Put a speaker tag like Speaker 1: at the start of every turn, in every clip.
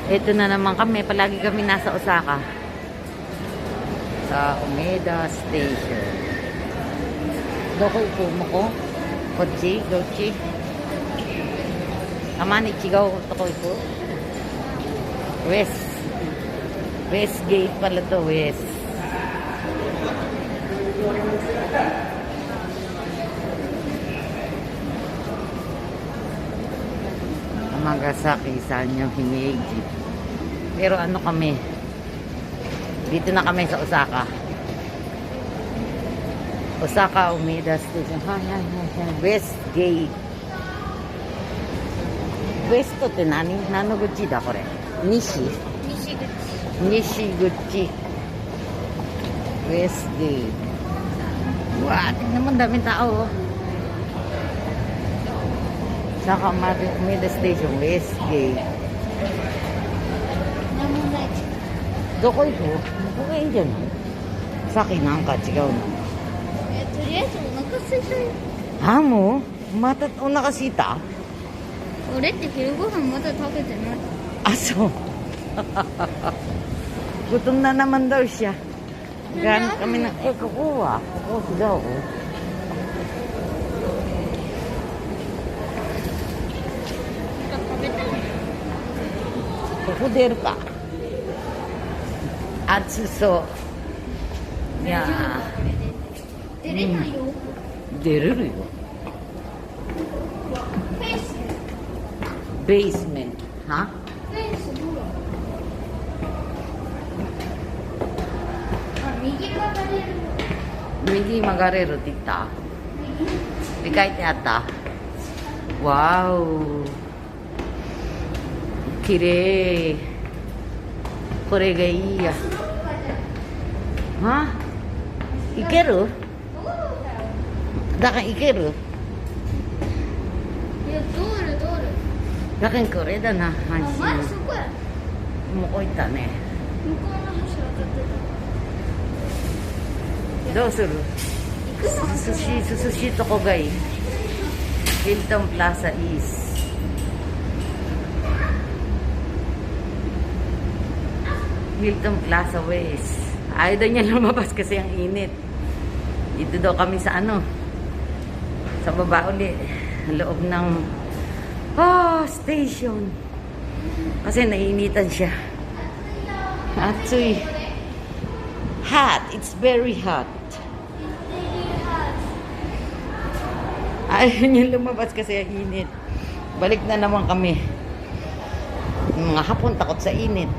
Speaker 1: Ito na naman kami. Palagi kami nasa Osaka. Sa Umeda Station. Doko ikumo ko. Kochi, dochi. Tamani chigaw toko iko. West. West Gate pala to, West. Nagasaki Sanyo Himeji. Pero ano kami? Dito na kami sa Osaka. Osaka Umeda Station. West Gate. West って何の口だこれ？西口。West Gate. Wah, tingnan mo, daming tao. Saka Umeda Station, West Gate. どこ行く？ここがいいんじゃない？さっきなんか違うの。
Speaker 2: とりあえずお腹空いたよ。
Speaker 1: あ、もう？またお腹すいた？
Speaker 2: 俺って昼ご飯まだ食べてない。
Speaker 1: Ah, so. Gutom na naman daw siya. Ganit kami na, kukuha. Kukuha daw. Kukuha ka. Atsuso. Yeah.
Speaker 2: 出れないよ。
Speaker 1: 出れるよ。Basement. Ha?
Speaker 2: フェンスほら。あ、右曲がれる。
Speaker 1: Hindi magarero, tita. Di kahit yata. Wow. Kirei. Kore ga ii ya. Ha? Ikeru? Daka ikeru?
Speaker 2: いや、道路。
Speaker 1: Dakaこれだな、
Speaker 2: あ、前そ
Speaker 1: 阪
Speaker 2: こや。
Speaker 1: 神。もう置いたね。
Speaker 2: 向こうの橋渡ってた。
Speaker 1: どうする？
Speaker 2: 行くの？
Speaker 1: 寿司とこがいい。Hilton Plaza East. Hilton Plaza West. Ayaw daw niya lumabas kasi ang init. Dito daw kami sa ano. Sa baba uli. Loob ng station. Kasi naiinitan siya. Actually, hot. It's very hot. Ayaw niya lumabas kasi ang init. Balik na naman kami. Mga hapon takot sa init.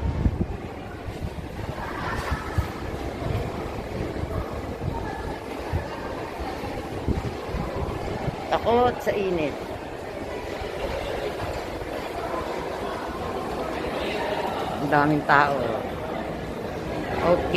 Speaker 1: Takot sa init. Ang daming tao. Okay.